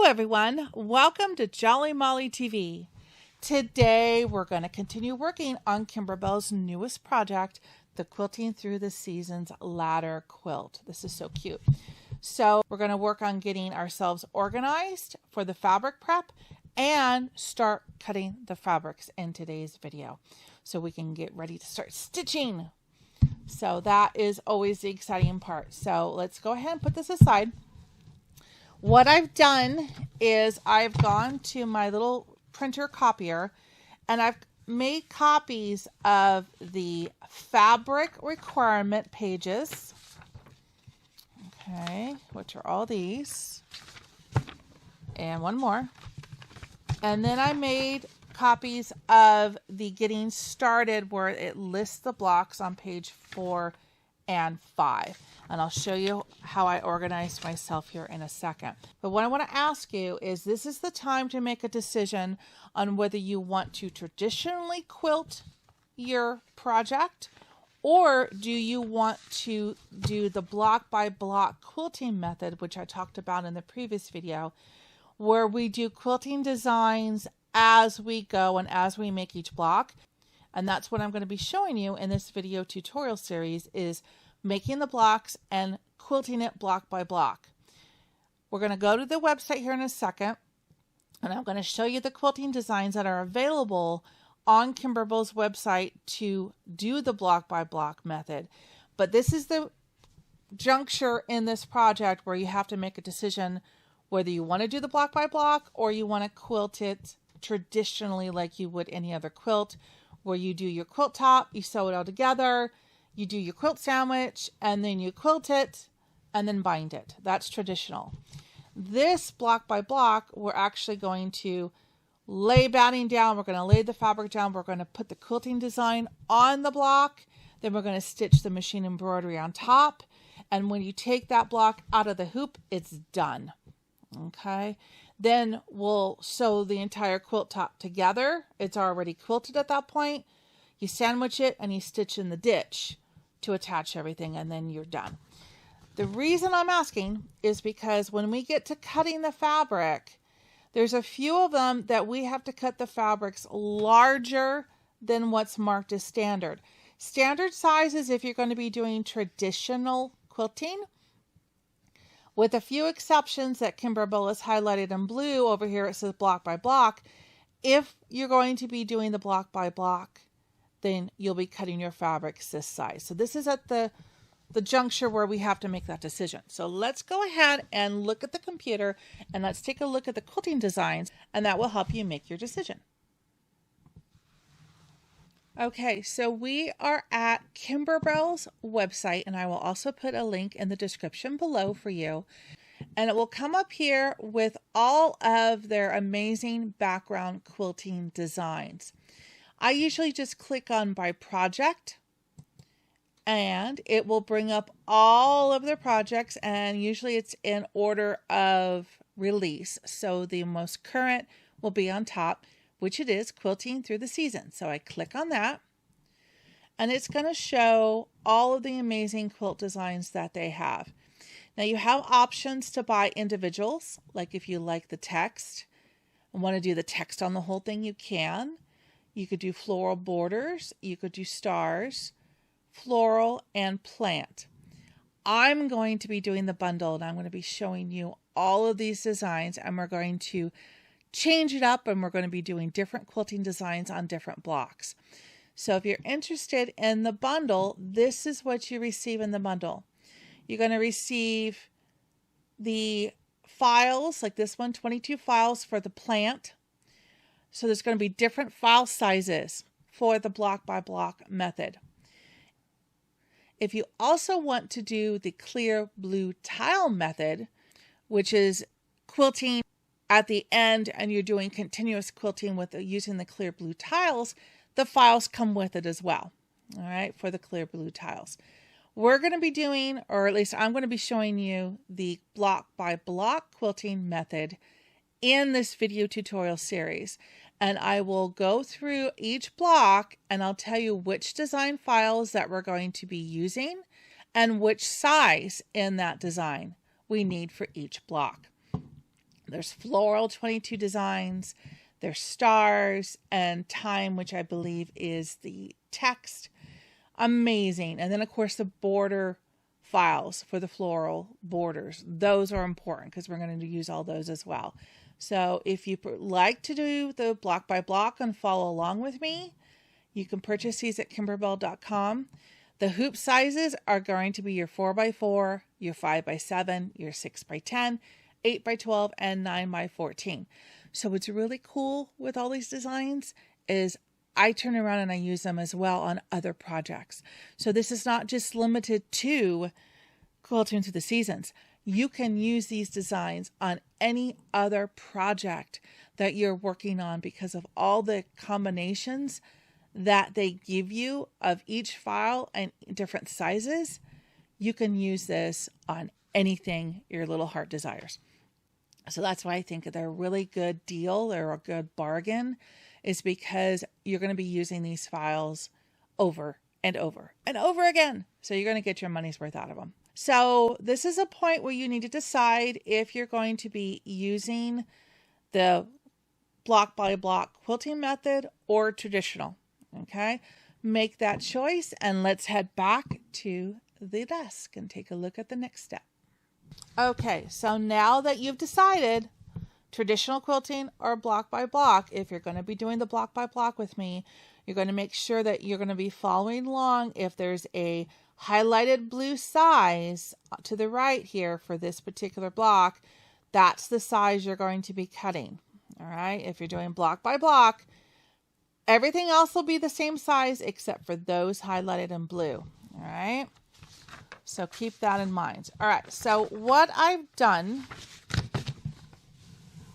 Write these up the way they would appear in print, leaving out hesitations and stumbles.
everyone, welcome to Jolly Molly TV. Today we're going to continue working on Kimberbell's newest project, the Quilting Through the Seasons ladder quilt. This is so cute. So we're going to work on getting ourselves organized for the fabric prep and start cutting the fabrics in today's video so we can get ready to start stitching. So that is always the exciting part. So let's go ahead and put this aside. What I've done is I've gone to my little printer copier and I've made copies of the fabric requirement pages, okay, which are all these, and one more. And then I made copies of the getting started where it lists the blocks on page 4 and 5. And I'll show you how I organized myself here in a second. But what I want to ask you is, this is the time to make a decision on whether you want to traditionally quilt your project, or do you want to do the block by block quilting method, which I talked about in the previous video, where we do quilting designs as we go and as we make each block. And that's what I'm going to be showing you in this video tutorial series, is making the blocks and quilting it block by block. We're going to go to the website here in a second, and I'm going to show you the quilting designs that are available on Kimberbell's website to do the block by block method. But this is the juncture in this project where you have to make a decision whether you want to do the block by block or you want to quilt it traditionally like you would any other quilt, where you do your quilt top, you sew it all together, you do your quilt sandwich, and then you quilt it and then bind it. That's traditional. This block by block, we're actually going to lay batting down. We're going to lay the fabric down. We're going to put the quilting design on the block. Then we're going to stitch the machine embroidery on top. And when you take that block out of the hoop, it's done. Okay. Then we'll sew the entire quilt top together. It's already quilted at that point. You sandwich it and you stitch in the ditch to attach everything, and then you're done. The reason I'm asking is because when we get to cutting the fabric, there's a few of them that we have to cut the fabrics larger than what's marked as standard. Standard sizes, if you're going to be doing traditional quilting, with a few exceptions that Kimberbell is highlighted in blue, over here it says block by block. If you're going to be doing the block by block, then you'll be cutting your fabrics this size. So this is at the juncture where we have to make that decision. So let's go ahead and look at the computer and let's take a look at the quilting designs, and that will help you make your decision. Okay, so we are at Kimberbell's website, and I will also put a link in the description below for you. And it will come up here with all of their amazing background quilting designs. I usually just click on by project, and it will bring up all of their projects, and usually it's in order of release. So the most current will be on top, which it is Quilting Through the Seasons. So I click on that, and it's going to show all of the amazing quilt designs that they have. Now you have options to buy individuals, like if you like the text and want to do the text on the whole thing, you can. You could do floral borders, you could do stars, floral, and plant. I'm going to be doing the bundle, and I'm going to be showing you all of these designs, and we're going to change it up, and we're going to be doing different quilting designs on different blocks. So if you're interested in the bundle, this is what you receive in the bundle. You're going to receive the files, like this one, 22 files for the plant. So there's going to be different file sizes for the block by block method. If you also want to do the clear blue tile method, which is quilting at the end and you're doing continuous quilting with using the clear blue tiles, the files come with it as well. All right, for the clear blue tiles. We're going to be doing, or at least I'm going to be showing you, the block by block quilting method in this video tutorial series. And I will go through each block and I'll tell you which design files that we're going to be using and which size in that design we need for each block. There's floral 22 designs. There's stars and time, which I believe is the text. Amazing. And then, of course, the border files for the floral borders. Those are important because we're going to use all those as well. So if you like to do the block by block and follow along with me, you can purchase these at kimberbell.com. The hoop sizes are going to be your 4x4, your 5x7, your 6x10, 8x12, and 9x14. So what's really cool with all these designs is I turn around and I use them as well on other projects. So this is not just limited to Quilting Through the Seasons. You can use these designs on any other project that you're working on because of all the combinations that they give you of each file and different sizes. You can use this on anything your little heart desires. So that's why I think they're a really good deal or a good bargain, is because you're going to be using these files over and over and over again. So you're going to get your money's worth out of them. So this is a point where you need to decide if you're going to be using the block by block quilting method or traditional. Okay, make that choice and let's head back to the desk and take a look at the next step. Okay, so now that you've decided traditional quilting or block by block, if you're going to be doing the block by block with me, you're going to make sure that you're going to be following along. If there's a highlighted blue size to the right here for this particular block, that's the size you're going to be cutting. All right, if you're doing block by block, everything else will be the same size except for those highlighted in blue. All right, so keep that in mind. All right, so what I've done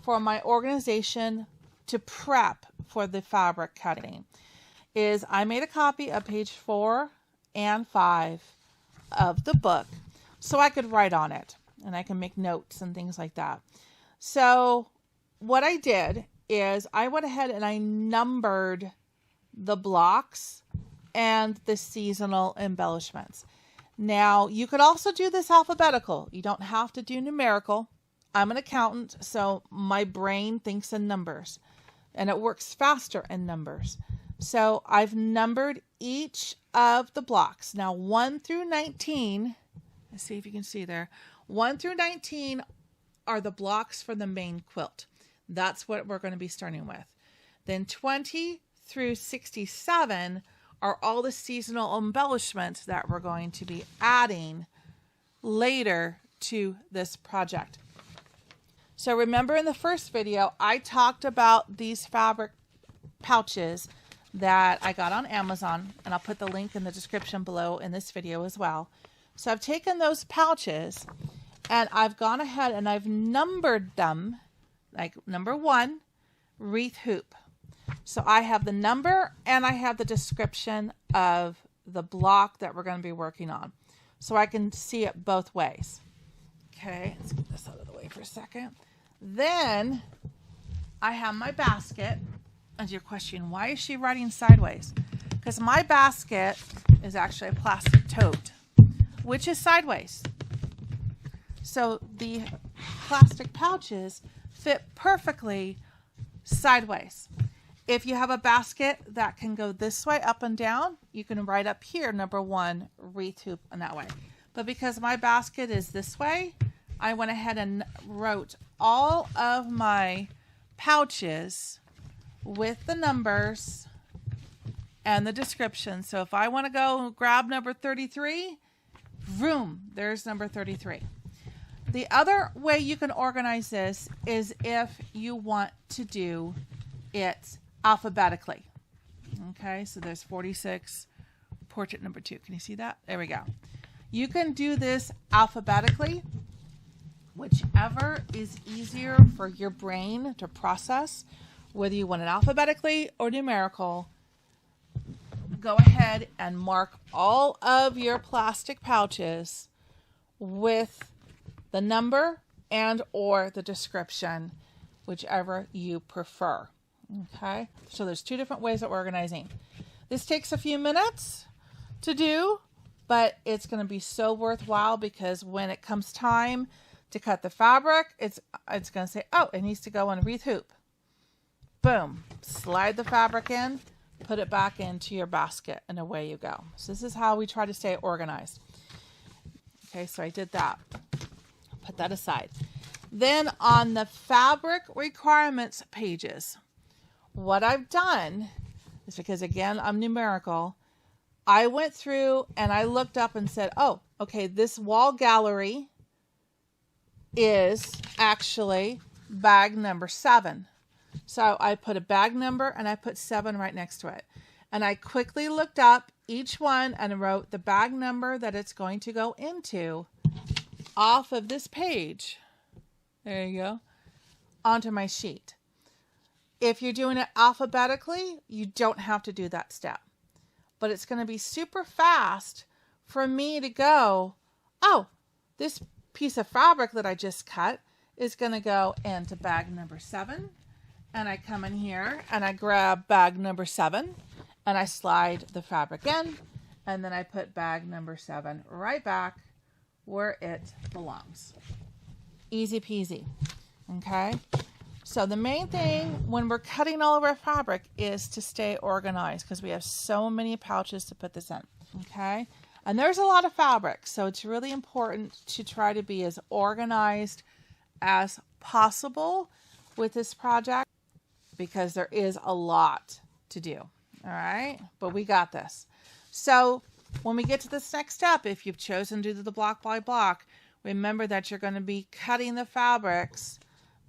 for my organization to prep for the fabric cutting is I made a copy of page 4 and 5 of the book so I could write on it and I can make notes and things like that. So what I did is I went ahead and I numbered the blocks and the seasonal embellishments. Now you could also do this alphabetical. You don't have to do numerical. I'm an accountant, so my brain thinks in numbers and it works faster in numbers. So I've numbered each of the blocks. Now 1 through 19, let's see if you can see there. 1 through 19 are the blocks for the main quilt. That's what we're going to be starting with. Then 20 through 67 are all the seasonal embellishments that we're going to be adding later to this project. So remember in the first video, I talked about these fabric pouches that I got on Amazon, and I'll put the link in the description below in this video as well. So I've taken those pouches and I've gone ahead and I've numbered them, like number 1, wreath hoop. So I have the number and I have the description of the block that we're going to be working on, so I can see it both ways. Okay, let's get this out of the way for a second. Then I have my basket. And you're questioning, why is she writing sideways? Because my basket is actually a plastic tote, which is sideways. So the plastic pouches fit perfectly sideways. If you have a basket that can go this way up and down, you can write up here, number 1, wreath hoop, and that way. But because my basket is this way, I went ahead and wrote all of my pouches with the numbers and the description. So if I want to go grab number 33, vroom, there's number 33. The other way you can organize this is if you want to do it alphabetically. Okay, so there's 46, portrait number 2. Can you see that? There we go. You can do this alphabetically, whichever is easier for your brain to process. Whether you want it alphabetically or numerical, go ahead and mark all of your plastic pouches with the number and or the description, whichever you prefer. Okay, so there's 2 different ways of organizing. This takes a few minutes to do, but it's going to be so worthwhile because when it comes time to cut the fabric, it's going to say, oh, it needs to go on a wreath hoop. Boom. Slide the fabric in, put it back into your basket, and away you go. So this is how we try to stay organized. Okay, so I did that. Put that aside. Then on the fabric requirements pages, what I've done is, because again, I'm numerical, I went through and I looked up and said, oh, okay, this wall gallery is actually bag number 7. So I put a bag number and I put 7 right next to it. And I quickly looked up each one and wrote the bag number that it's going to go into off of this page. There you go. Onto my sheet. If you're doing it alphabetically, you don't have to do that step. But it's going to be super fast for me to go, oh, this piece of fabric that I just cut is going to go into bag number 7. And I come in here and I grab bag number 7 and I slide the fabric in, and then I put bag number 7 right back where it belongs. Easy peasy. Okay. So the main thing when we're cutting all of our fabric is to stay organized, because we have so many pouches to put this in. Okay. And there's a lot of fabric, so it's really important to try to be as organized as possible with this project, because there is a lot to do. All right, but we got this. So when we get to this next step, if you've chosen to do the block by block, remember that you're going to be cutting the fabrics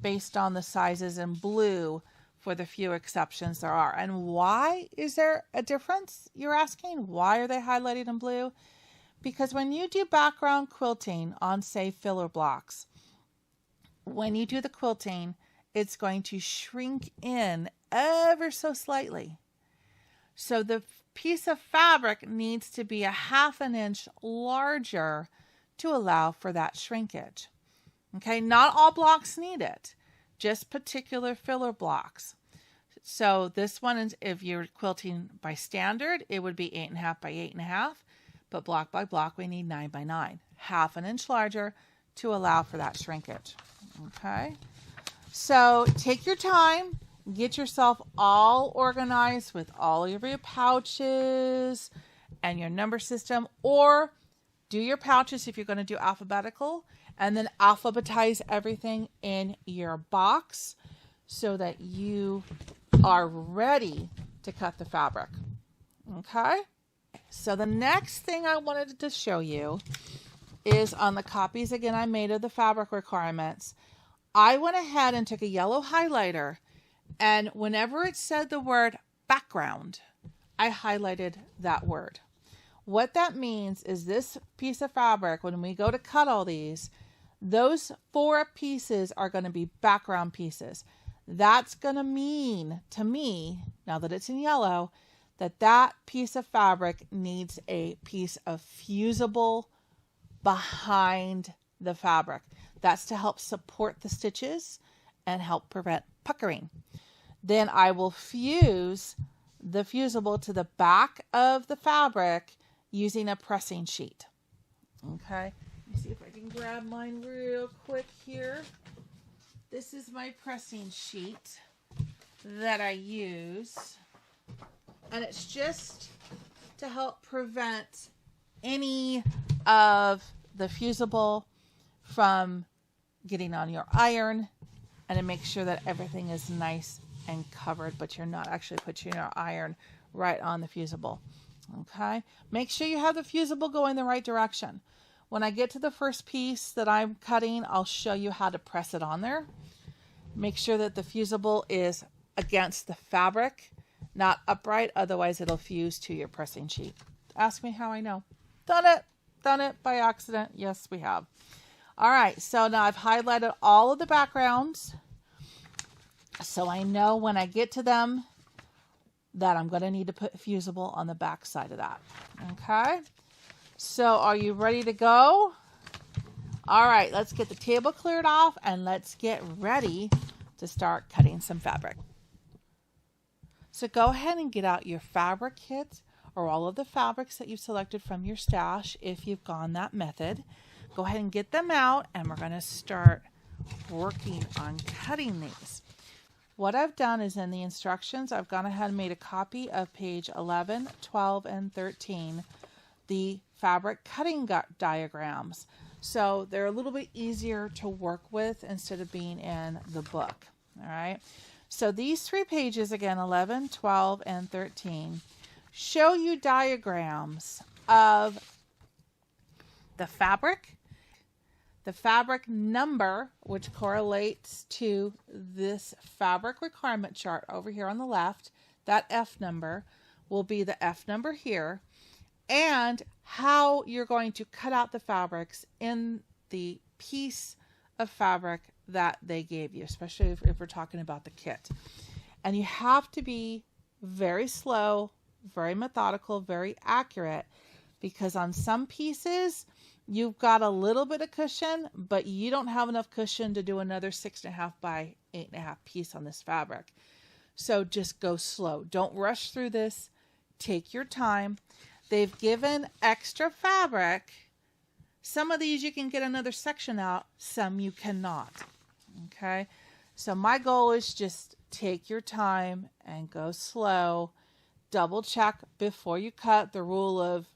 based on the sizes in blue for the few exceptions there are. And why is there a difference, you're asking? Why are they highlighted in blue? Because when you do background quilting on, say, filler blocks, when you do the quilting, it's going to shrink in ever so slightly. So the piece of fabric needs to be a 1/2 inch larger to allow for that shrinkage. Okay, not all blocks need it, just particular filler blocks. So this one is, if you're quilting by standard, it would be 8.5 by 8.5, but block by block we need 9 by 9, 1/2 inch larger to allow for that shrinkage. Okay, so take your time, get yourself all organized with all of your pouches and your number system, or do your pouches if you're going to do alphabetical, and then alphabetize everything in your box so that you are ready to cut the fabric. Okay, so the next thing I wanted to show you is on the copies again I made of the fabric requirements. I went ahead and took a yellow highlighter, and whenever it said the word background, I highlighted that word. What that means is this piece of fabric, when we go to cut all these, those 4 pieces are going to be background pieces. That's going to mean to me, now that it's in yellow, that that piece of fabric needs a piece of fusible behind the fabric. That's to help support the stitches and help prevent puckering. Then I will fuse the fusible to the back of the fabric using a pressing sheet. Okay, let me see if I can grab mine real quick here. This is my pressing sheet that I use, and it's just to help prevent any of the fusible from getting on your iron, and to make sure that everything is nice and covered, but you're not actually putting your iron right on the fusible. Okay, make sure you have the fusible going the right direction. When I get to the first piece that I'm cutting, I'll show you how to press it on there. Make sure that the fusible is against the fabric, not upright, otherwise it'll fuse to your pressing sheet. Ask me how I know. Done it by accident. Yes, we have. All right, so now I've highlighted all of the backgrounds, so I know when I get to them that I'm going to need to put fusible on the back side of that. Okay, so are you ready to go? All right, let's get the table cleared off and let's get ready to start cutting some fabric. So go ahead and get out your fabric kit or all of the fabrics that you've selected from your stash if you've gone that method. go ahead and get them out, and we're going to start working on cutting these. What I've done is in the instructions, I've gone ahead and made a copy of page 11, 12, and 13, the fabric cutting diagrams. So they're a little bit easier to work with instead of being in the book. All right. So these 3 pages, again, 11, 12, and 13, show you diagrams of the fabric number, which correlates to this fabric requirement chart over here on the left. That F number will be the F number here, and how you're going to cut out the fabrics in the piece of fabric that they gave you, especially if we're talking about the kit. And you have to be very slow, very methodical, very accurate, because on some pieces you've got a little bit of cushion, but you don't have enough cushion to do another 6.5 by 8.5 piece on this fabric. So just go slow. Don't rush through this. Take your time. They've given extra fabric. Some of these you can get another section out, some you cannot. Okay, so my goal is just take your time and go slow. Double check before you cut. The rule of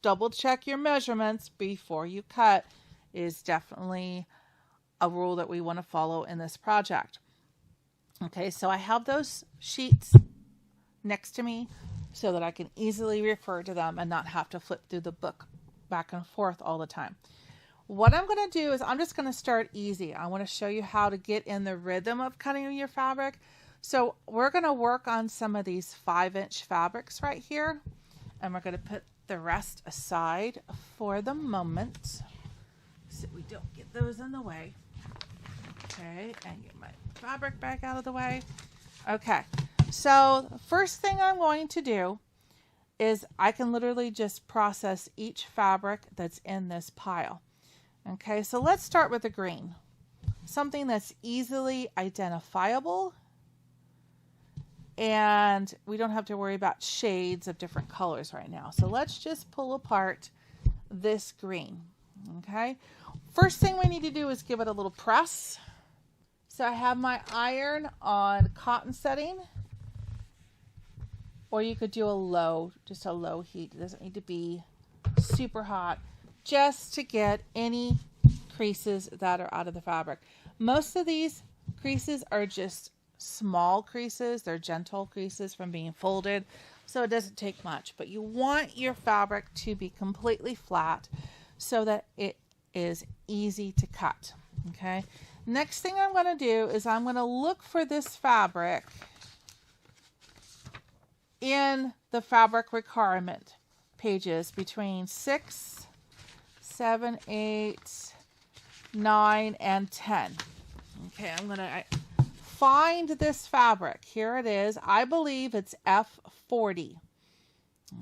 double check your measurements before you cut is definitely a rule that we want to follow in this project. Okay, so I have those sheets next to me so that I can easily refer to them and not have to flip through the book back and forth all the time. What I'm going to do is I'm just going to start easy. I want to show you how to get in the rhythm of cutting your fabric. So we're going to work on some of these 5-inch fabrics right here, and we're going to put the rest aside for the moment so we don't get those in the way. Okay, and get my fabric back out of the way. Okay, so the first thing I'm going to do is I can literally just process each fabric that's in this pile. Okay, so let's start with the green. Something that's easily identifiable, and we don't have to worry about shades of different colors right now. So let's just pull apart this green. Okay, first thing we need to do is give it a little press. So I have my iron on cotton setting, or you could do just a low heat. It doesn't need to be super hot, just to get any creases that are out of the fabric. Most of these creases are just small creases. They're gentle creases from being folded, so it doesn't take much. But you want your fabric to be completely flat so that it is easy to cut. Okay. Next thing I'm going to do is I'm going to look for this fabric in the fabric requirement pages between 6, 7, 8, 9, and 10. Okay, I'm going to find this fabric. Here it is. I believe it's F40.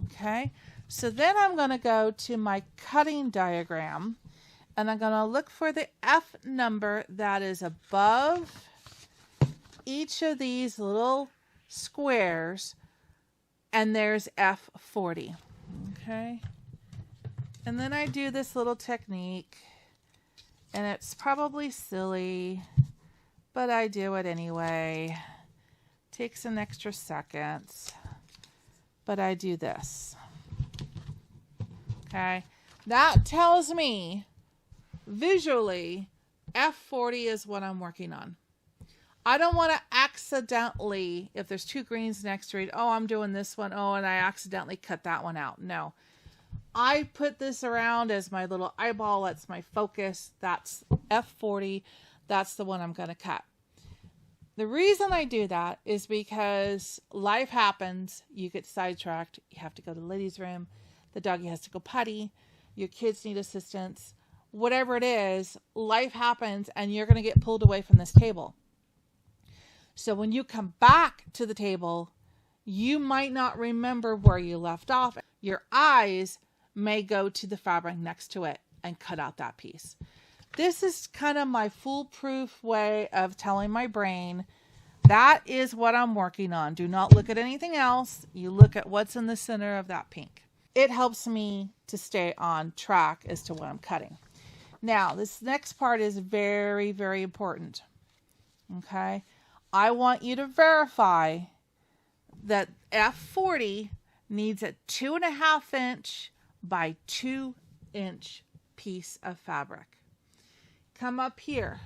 Okay, so then I'm going to go to my cutting diagram, and I'm going to look for the F number that is above each of these little squares, and there's F40. Okay, and then I do this little technique, and it's probably silly, but I do it anyway. Takes an extra second, but I do this. Okay, that tells me visually F40 is what I'm working on. I don't want to accidentally, if there's 2 greens next to it, oh, I'm doing this one, oh, and I accidentally cut that one out. No. I put this around as my little eyeball. That's my focus. That's F40. That's the one I'm going to cut. The reason I do that is because life happens. You get sidetracked. You have to go to the ladies' room. The doggy has to go potty. Your kids need assistance. Whatever it is, life happens, and you're going to get pulled away from this table. So when you come back to the table, you might not remember where you left off. Your eyes may go to the fabric next to it and cut out that piece. This is kind of my foolproof way of telling my brain that is what I'm working on. Do not look at anything else. You look at what's in the center of that pink. It helps me to stay on track as to what I'm cutting. Now, this next part is very, very important. Okay. I want you to verify that F40 needs a 2.5 inch by 2 inch piece of fabric. Come up here.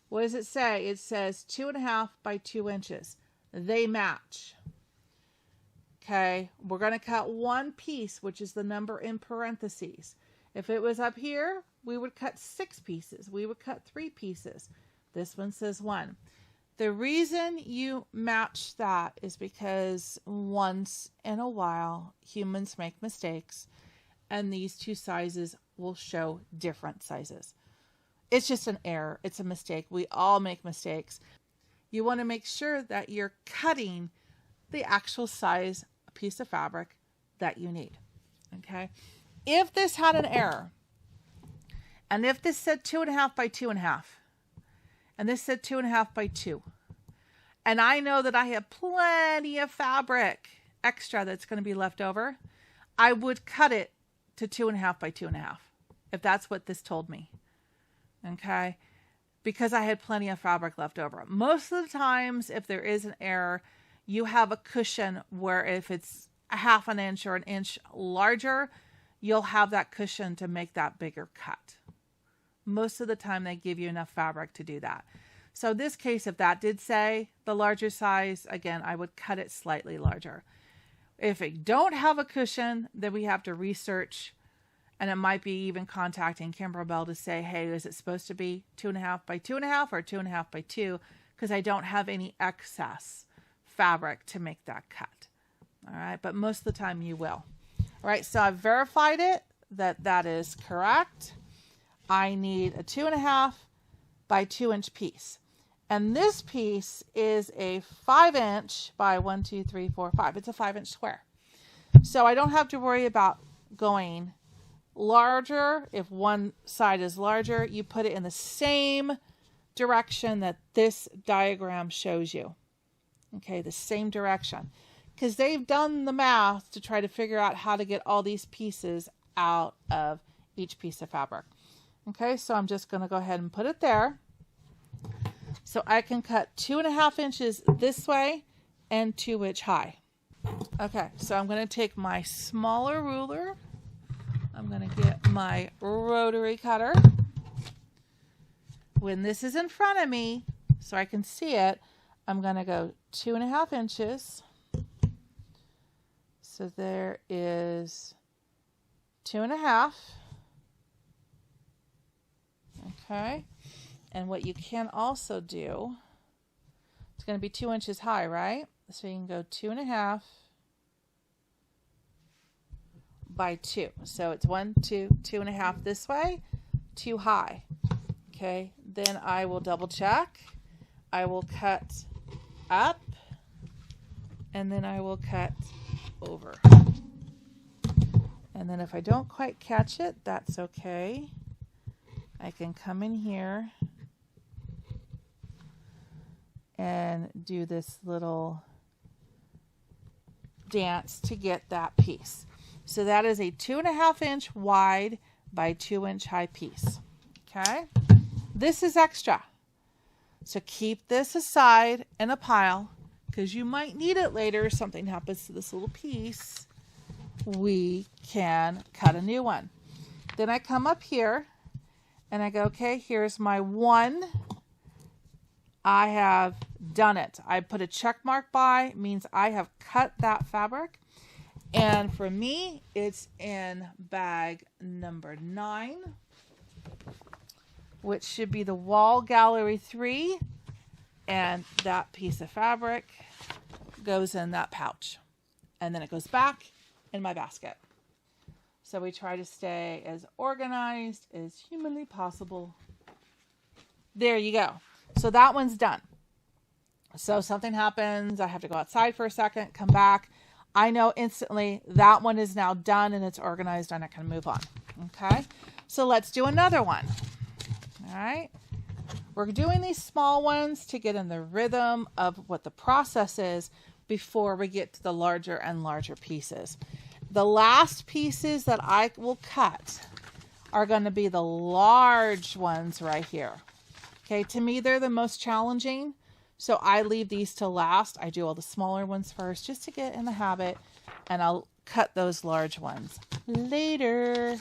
What does it say? It says 2.5 by 2 inches. They match. Okay, we're going to cut one piece, which is the number in parentheses. If it was up here, we would cut 6 pieces. We would cut 3 pieces. This one says 1. The reason you match that is because once in a while, humans make mistakes, and these two sizes will show different sizes. It's just an error. It's a mistake. We all make mistakes. You want to make sure that you're cutting the actual size piece of fabric that you need. Okay. If this had an error, and if this said 2.5 by 2.5, and this said 2.5 by 2, and I know that I have plenty of fabric extra that's going to be left over, I would cut it to 2.5 by 2.5, if that's what this told me. Okay, because I had plenty of fabric left over. Most of the times, if there is an error, you have a cushion where if it's a 1/2 inch or an inch larger, you'll have that cushion to make that bigger cut. Most of the time, they give you enough fabric to do that. So in this case, if that did say the larger size, again, I would cut it slightly larger. If it don't have a cushion, then we have to research. And it might be even contacting Kimberbell to say, hey, is it supposed to be 2.5 by 2.5 or 2.5 by 2? Because I don't have any excess fabric to make that cut. All right, but most of the time you will. All right, so I've verified it that that is correct. I need a 2.5 by 2 inch piece. And this piece is a 5 inch by 1, 2, 3, 4, 5. It's a 5 inch square. So I don't have to worry about going larger. If one side is larger, you put it in the same direction that this diagram shows you. Okay, the same direction. Because they've done the math to try to figure out how to get all these pieces out of each piece of fabric. Okay, so I'm just going to go ahead and put it there. So I can cut 2.5 inches this way and 2 inch high. Okay, so I'm going to take my smaller ruler. I'm going to get my rotary cutter. When this is in front of me, so I can see it, I'm going to go 2.5 inches. So there is 2.5. Okay. And what you can also do, it's going to be 2 inches high, right? So you can go 2.5 by 2. So it's 1, 2, 2.5 this way, 2 high. Okay, then I will double check. I will cut up, and then I will cut over. And then if I don't quite catch it, that's okay. I can come in here and do this little dance to get that piece. So that is a 2.5 inch wide by 2 inch high piece. Okay. This is extra. So keep this aside in a pile because you might need it later. If something happens to this little piece, we can cut a new one. Then I come up here and I go, okay, here's my 1. I have done it. I put a check mark by, means I have cut that fabric. And for me, it's in bag number 9, which should be the Wall Gallery 3. And that piece of fabric goes in that pouch. And then it goes back in my basket. So we try to stay as organized as humanly possible. There you go. So that one's done. So something happens. I have to go outside for a second, come back. I know instantly that one is now done and it's organized and I can move on. Okay. So let's do another one. All right. We're doing these small ones to get in the rhythm of what the process is before we get to the larger and larger pieces. The last pieces that I will cut are going to be the large ones right here. Okay, to me, they're the most challenging. So I leave these to last. I do all the smaller ones first just to get in the habit, and I'll cut those large ones later.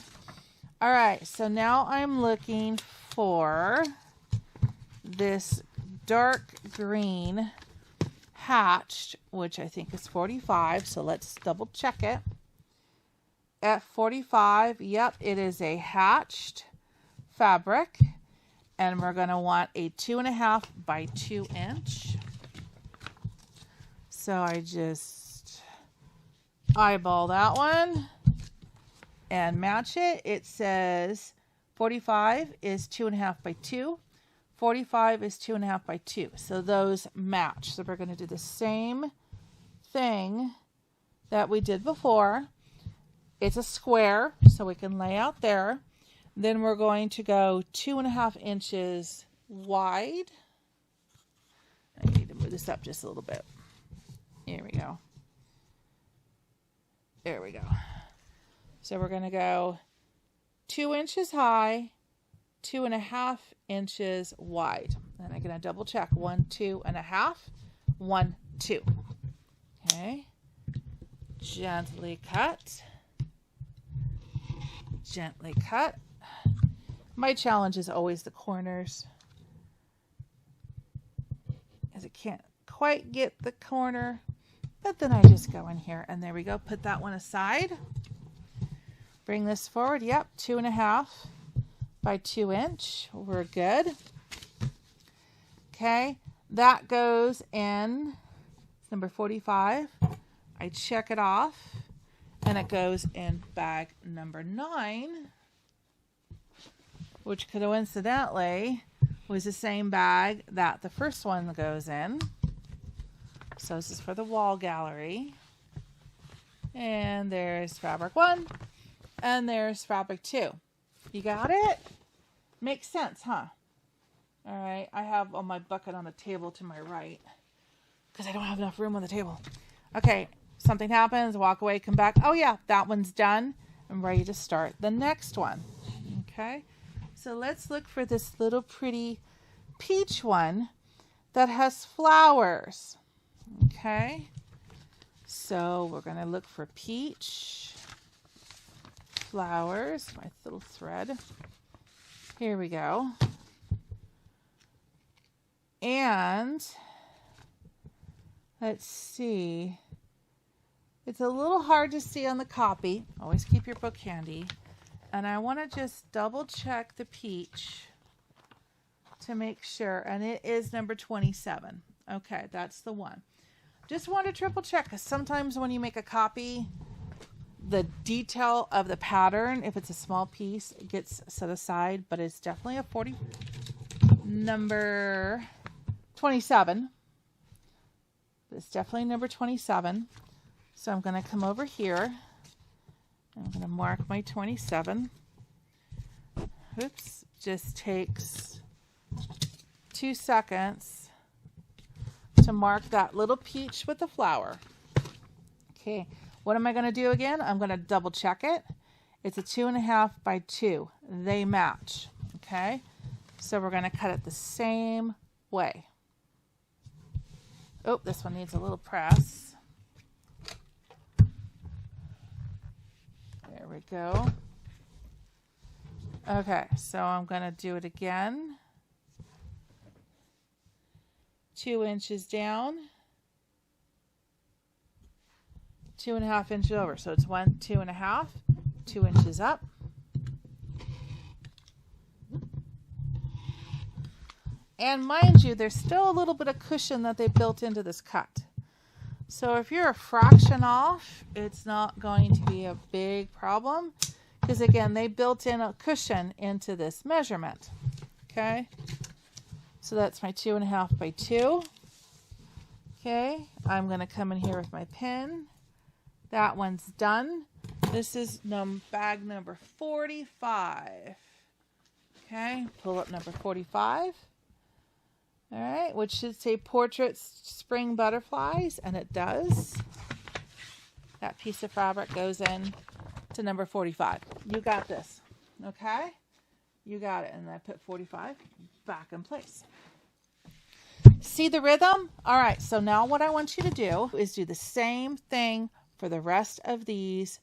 All right, so now I'm looking for this dark green hatched, which I think is 45. So let's double check it. At 45, yep, it is a hatched fabric. And we're going to want a 2.5 by 2 inch. So I just eyeball that one and match it. It says 45 is 2.5 by 2. 45 is 2.5 by 2. So those match. So we're going to do the same thing that we did before. It's a square, so we can lay out there. Then we're going to go 2.5 inches wide. I need to move this up just a little bit. Here we go. There we go. So we're going to go 2 inches high, 2.5 inches wide. And I'm going to double check. 1, 2.5, 1, 2. Okay. Gently cut. Gently cut. My challenge is always the corners, as it can't quite get the corner, but then I just go in here and there we go. Put that one aside. Bring this forward. Yep, 2.5 by 2 inch. We're good. Okay, that goes in number 45. I check it off and it goes in bag number 9. Which coincidentally was the same bag that the first one goes in. So this is for the wall gallery. And there's fabric 1. And there's fabric 2. You got it? Makes sense, huh? All right. I have my bucket on the table to my right because I don't have enough room on the table. Okay. Something happens. Walk away. Come back. Oh, yeah. That one's done. I'm ready to start the next one. Okay. So let's look for this little pretty peach one that has flowers. Okay. So we're going to look for peach flowers. My little thread. Here we go. And let's see. It's a little hard to see on the copy. Always keep your book handy. And I want to just double check the peach to make sure. And it is number 27. Okay, that's the one. Just want to triple check because sometimes when you make a copy, the detail of the pattern, if it's a small piece, it gets set aside. But it's definitely a number 27. It's definitely number 27. So I'm going to come over here. I'm going to mark my 27. Oops, just takes 2 seconds to mark that little peach with the flower. Okay, what am I going to do again? I'm going to double check it. It's a 2.5 by 2. They match. Okay, so we're going to cut it the same way. Oh, this one needs a little press. There we go. Okay, so I'm going to do it again. 2 inches down. 2.5 inches over. So it's 1, 2.5, 2 inches up. And mind you, there's still a little bit of cushion that they built into this cut. So if you're a fraction off, it's not going to be a big problem. Because again, they built in a cushion into this measurement. Okay. So that's my 2.5 by 2. Okay. I'm going to come in here with my pin. That one's done. This is bag number 45. Okay. Pull up number 45. All right, which should say Portrait Spring Butterflies, and it does. That piece of fabric goes in to number 45. You got this. Okay, you got it. And I put 45 back in place. See the rhythm? All right, so now what I want you to do is do the same thing for the rest of these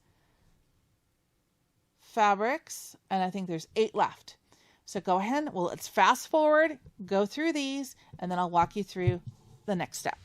fabrics, and I think there's 8 left. So go ahead, well, let's fast forward, go through these, and then I'll walk you through the next step.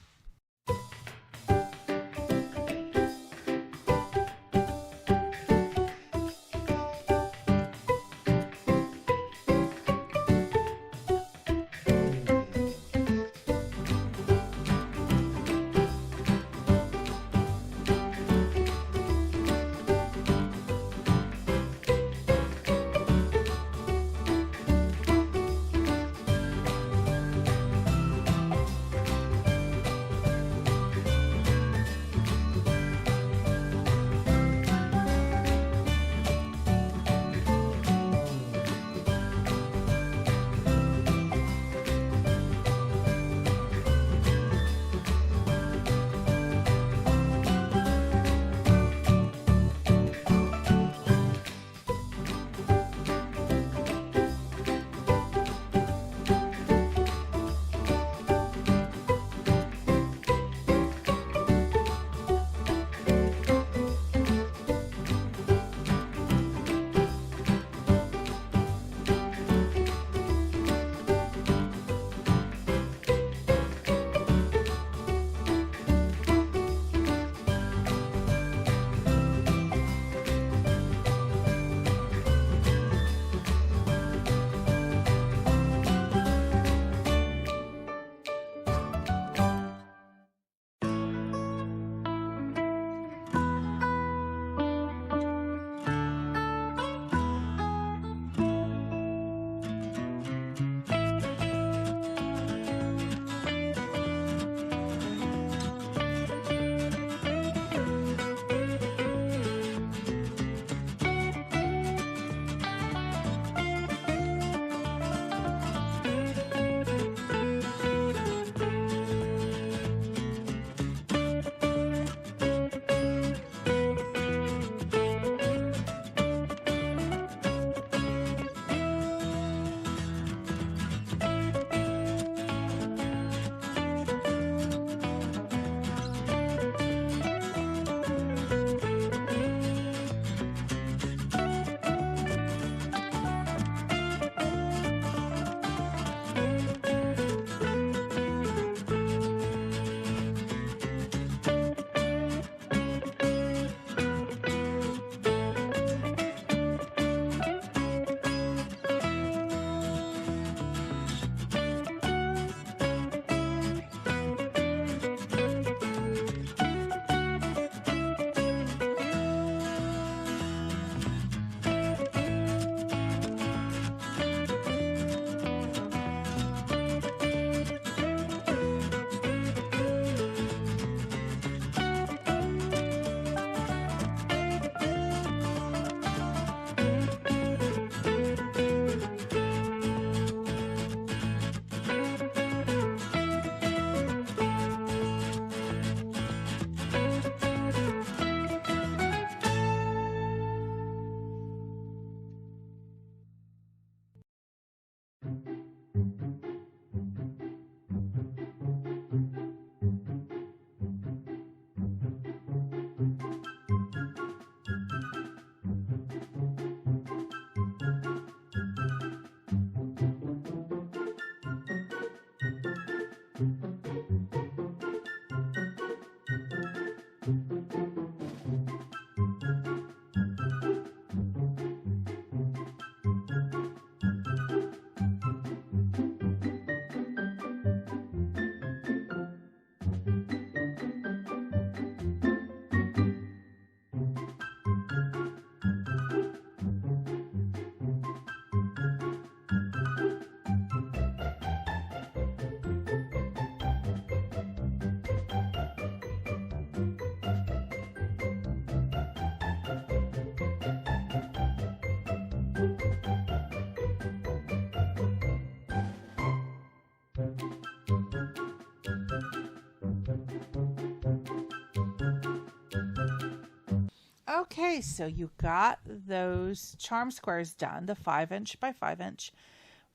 Okay, so you got those charm squares done, the 5" by 5".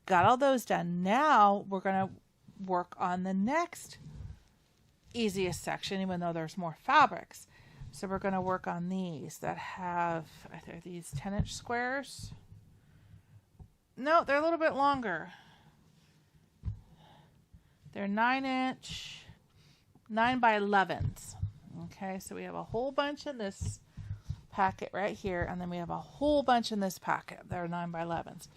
Got all those done. Now we're going to work on the next easiest section, even though there's more fabrics. So we're going to work on these that have, are these 10" squares? No, they're a little bit longer. They're 9" 9 by 11s. Okay, so we have a whole bunch in this packet right here, and then we have a whole bunch in this packet. They're 9 by 11s,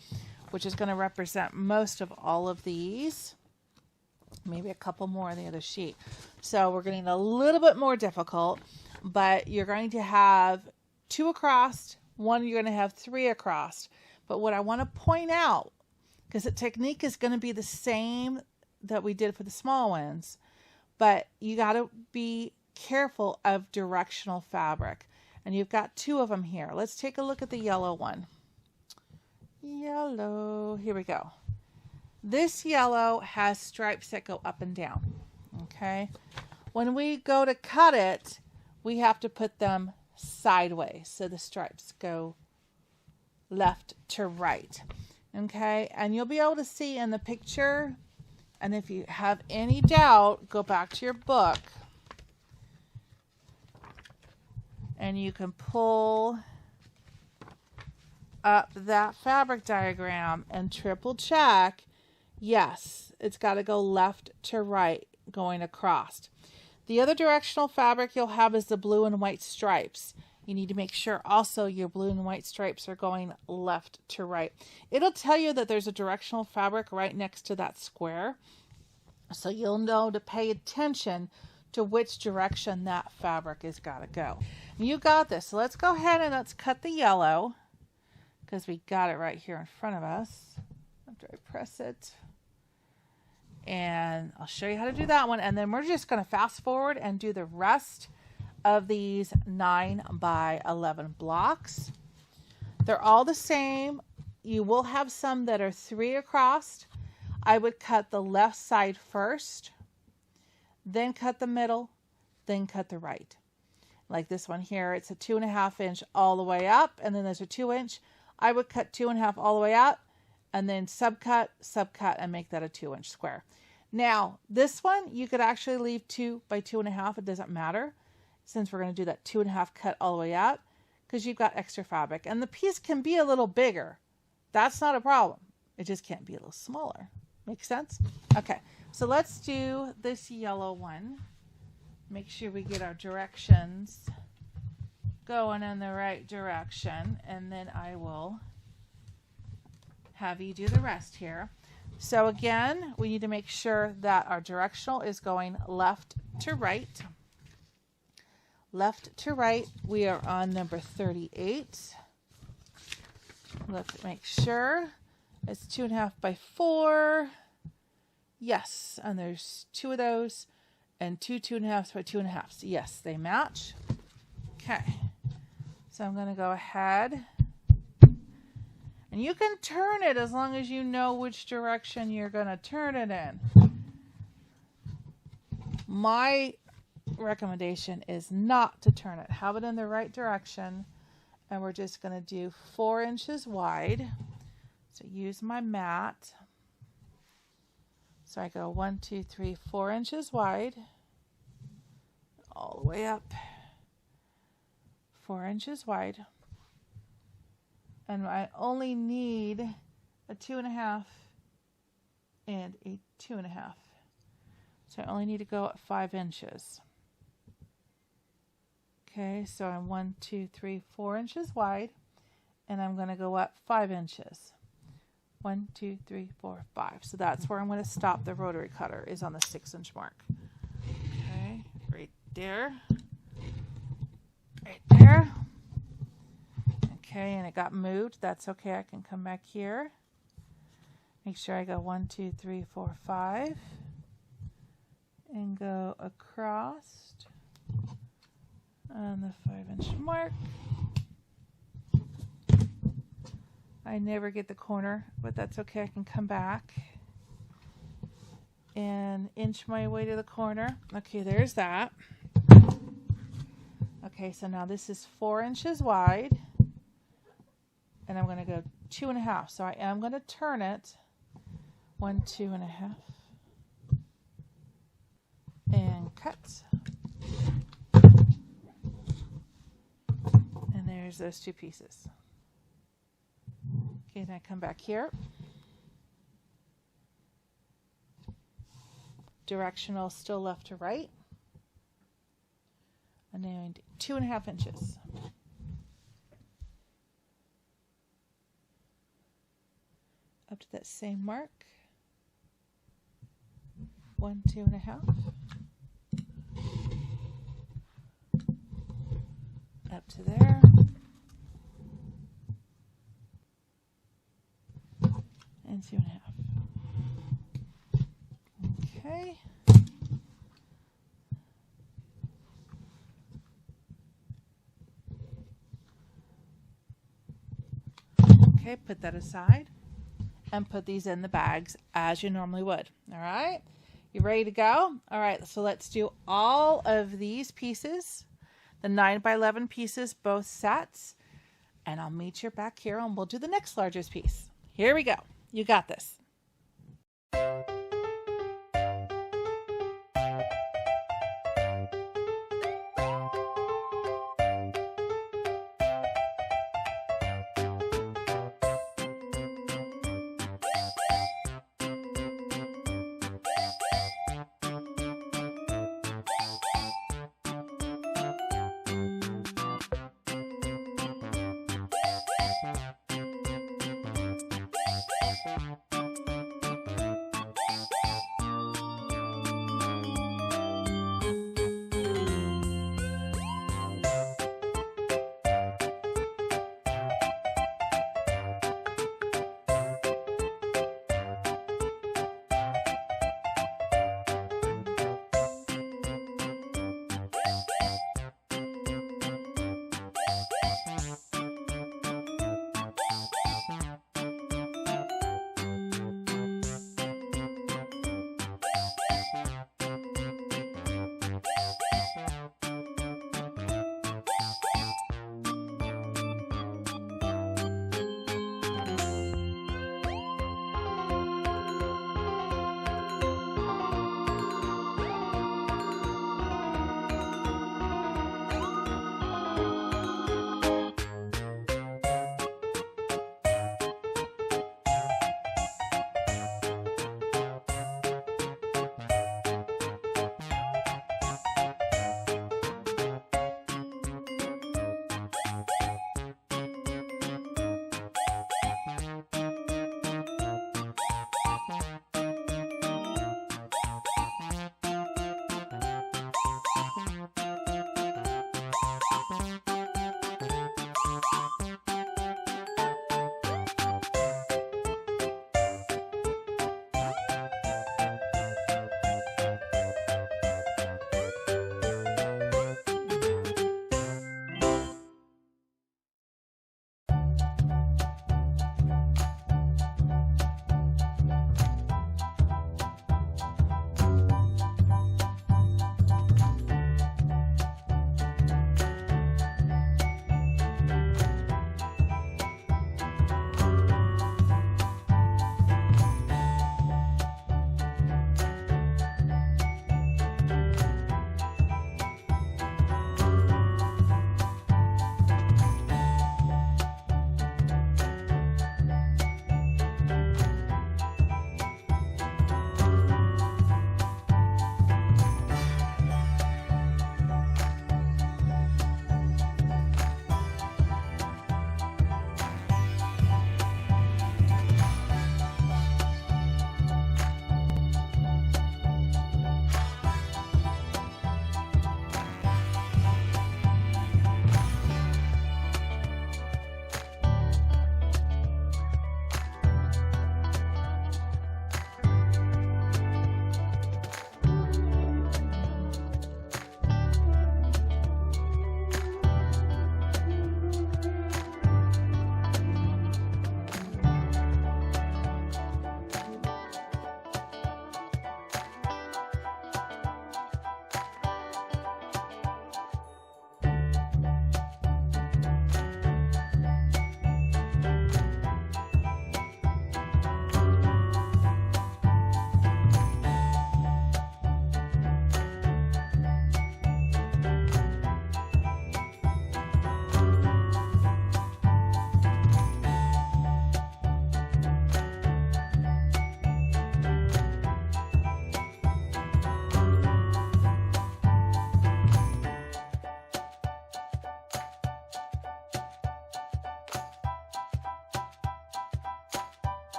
which is going to represent most of all of these. Maybe a couple more on the other sheet. So we're getting a little bit more difficult, but you're going to have 2 across, one you're going to have 3 across. But what I want to point out, because the technique is going to be the same that we did for the small ones, but you got to be careful of directional fabric. And you've got 2 of them here. Let's take a look at the yellow one. Yellow, here we go. This yellow has stripes that go up and down. Okay, when we go to cut it, we have to put them sideways so the stripes go left to right. Okay, and you'll be able to see in the picture, and if you have any doubt, go back to your book and you can pull up that fabric diagram and triple check. Yes, it's got to go left to right going across. The other directional fabric you'll have is the blue and white stripes. You need to make sure also your blue and white stripes are going left to right. It'll tell you that there's a directional fabric right next to that square, so you'll know to pay attention to which direction that fabric has got to go. You got this. So let's go ahead and let's cut the yellow, because we got it right here in front of us. After I press it, and I'll show you how to do that one, and then we're just going to fast forward and do the rest of these 9 by 11 blocks. They're all the same. You will have some that are 3 across. I would cut the left side first, then cut the middle, then cut the right. Like this one here, it's a 2.5 inch all the way up, and then there's a 2 inch. I would cut 2.5 all the way up, and then subcut, and make that a 2 inch square. Now, this one, you could actually leave 2 by 2.5. It doesn't matter, since we're going to do that 2.5 cut all the way up, because you've got extra fabric. And the piece can be a little bigger. That's not a problem. It just can't be a little smaller. Make sense? Okay, so let's do this yellow one. Make sure we get our directions going in the right direction, and then I will have you do the rest here. So again, we need to make sure that our directional is going left to right. Left to right. We are on number 38. Let's make sure it's 2.5 by 4. Yes, and there's 2 of those, and 2 2.5s by 2.5s. Yes, they match. Okay, so I'm going to go ahead, and you can turn it as long as you know which direction you're going to turn it in. My recommendation is not to turn it. Have it in the right direction, and we're just going to do 4 inches wide. So use my mat. So I go 1, 2, 3, 4 inches wide, all the way up, 4 inches wide, and I only need a 2.5 and a 2.5. So I only need to go at 5 inches. Okay, so I'm 1, 2, 3, 4 inches wide, and I'm going to go up 5 inches. 1, 2, 3, 4, 5. So that's where I'm going to stop the rotary cutter, is on the 6 inch mark. Okay, right there. Right there. Okay, and it got moved. That's okay. I can come back here. Make sure I go 1, 2, 3, 4, 5. And go across on the 5 inch mark. I never get the corner, but that's okay. I can come back and inch my way to the corner. Okay, there's that. Okay, Okay, so now this is 4 inches wide, and I'm going to go 2.5. So I am going to turn it 1, 2.5, and cut. And there's those 2 pieces. Okay, then I come back here. Directional still left to right. And then 2.5 inches. Up to that same mark. 1, 2.5. Up to there. And 2.5. Okay. Okay, put that aside and put these in the bags as you normally would. All right, you ready to go? All right, so let's do all of these pieces, the 9x11 pieces, both sets, and I'll meet you back here and we'll do the next largest piece. Here we go. You got this.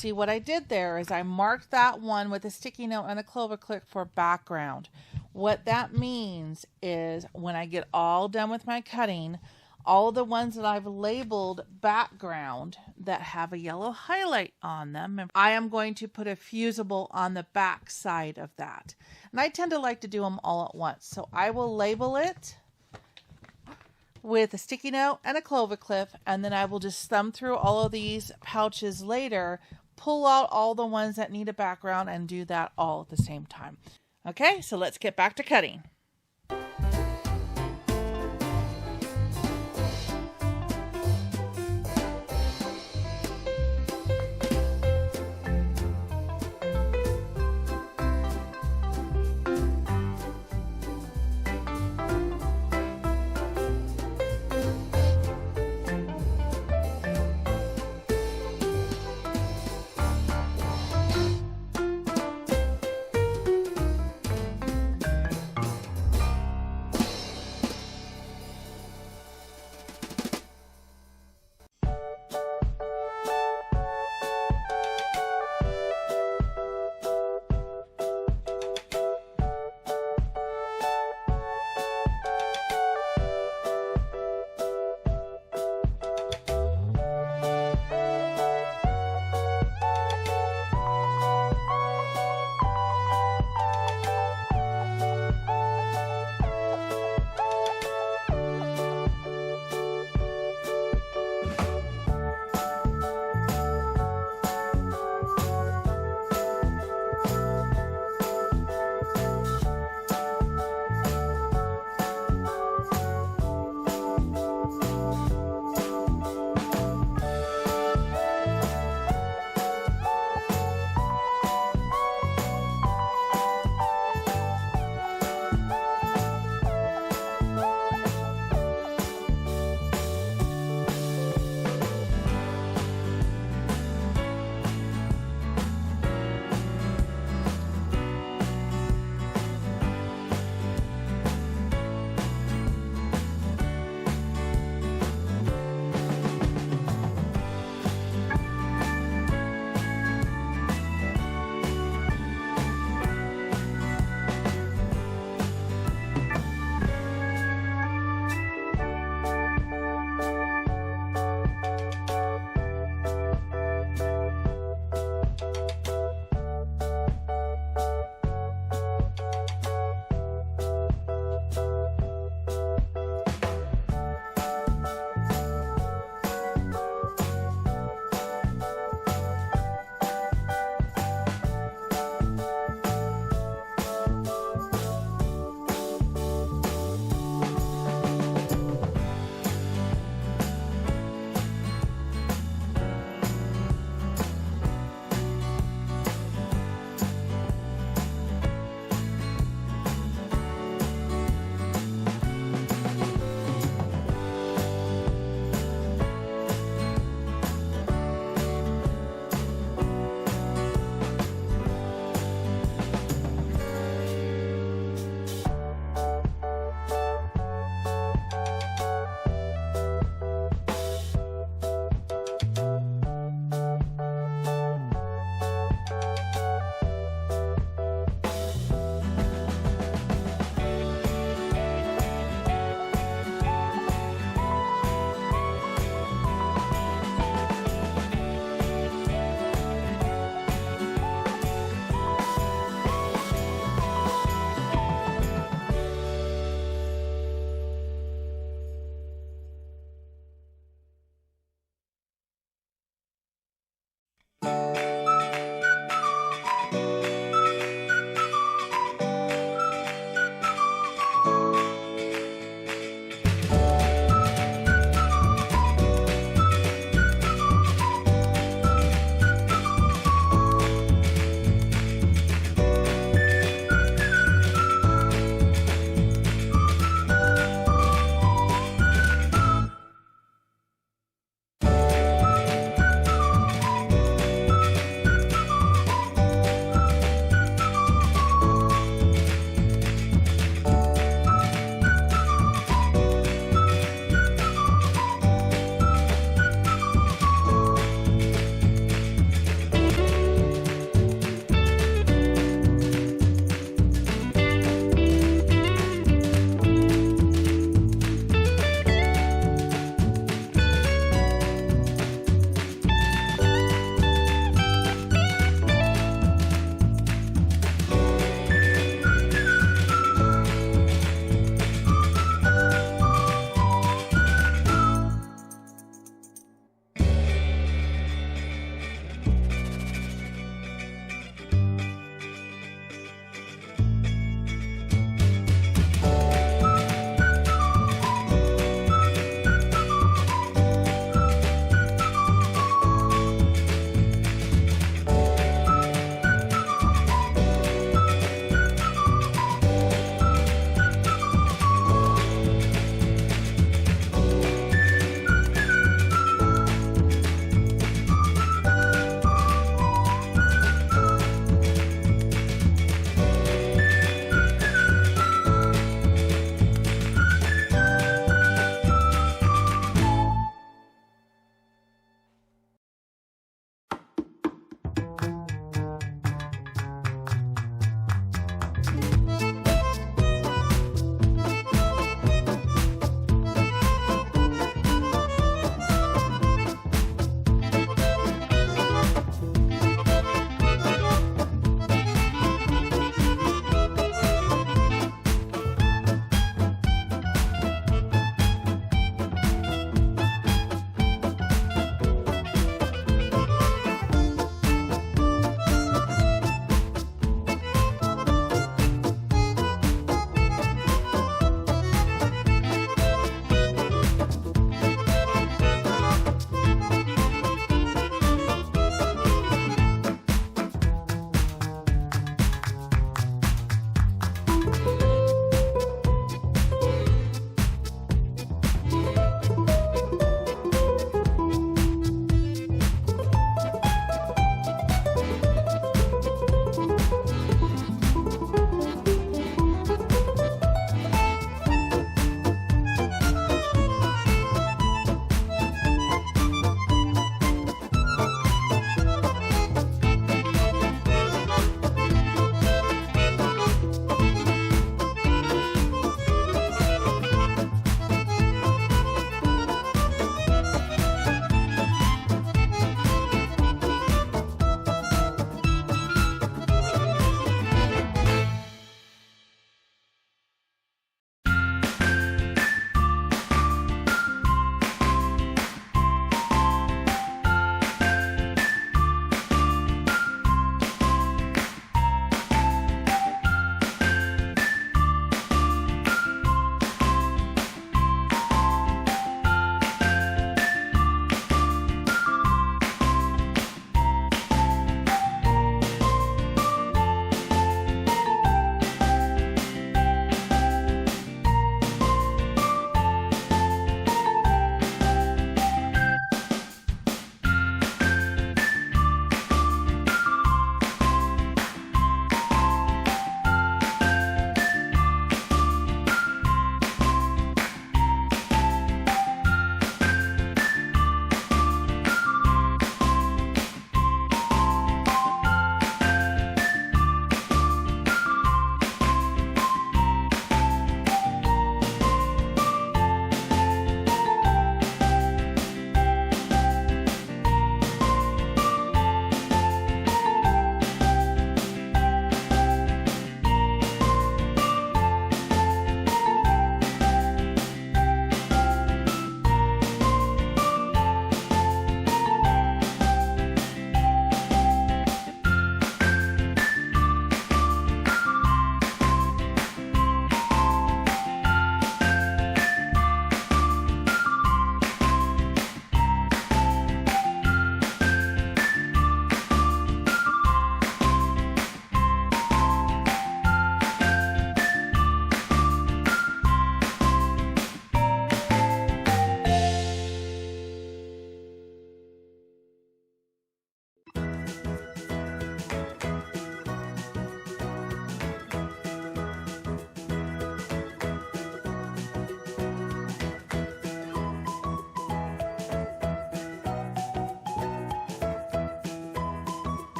see what I did there is I marked that one with a sticky note and a clover clip for background. What that means is when I get all done with my cutting, all the ones that I've labeled background that have a yellow highlight on them, I am going to put a fusible on the back side of that. And I tend to like to do them all at once. So I will label it with a sticky note and a clover clip, and then I will just thumb through all of these pouches later, pull out all the ones that need a background, and do that all at the same time. Okay, so let's get back to cutting.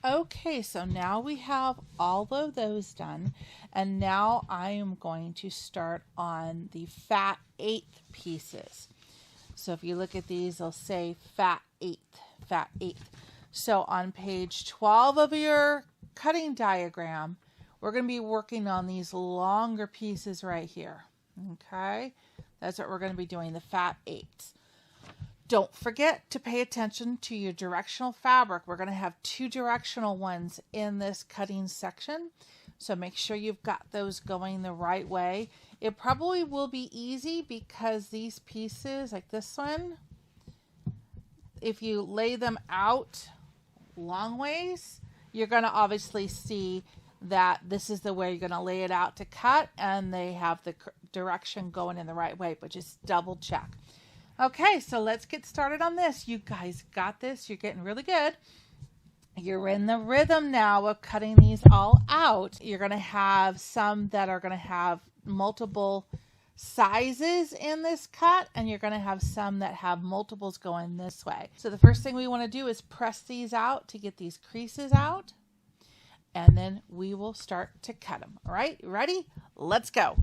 Okay, so now we have all of those done, and now I am going to start on the fat eighth pieces. So if you look at these, they'll say fat eighth, fat eighth. So on page 12 of your cutting diagram, we're going to be working on these longer pieces right here. Okay, that's what we're going to be doing, the fat eighths. Don't forget to pay attention to your directional fabric. We're going to have 2 directional ones in this cutting section. So make sure you've got those going the right way. It probably will be easy because these pieces, like this one, if you lay them out long ways, you're going to obviously see that this is the way you're going to lay it out to cut, and they have the direction going in the right way, but just double check. Okay, so let's get started on this. You guys got this. You're getting really good. You're in the rhythm now of cutting these all out. You're going to have some that are going to have multiple sizes in this cut, and you're going to have some that have multiples going this way. So the first thing we want to do is press these out to get these creases out, and then we will start to cut them. All right, ready? Let's go.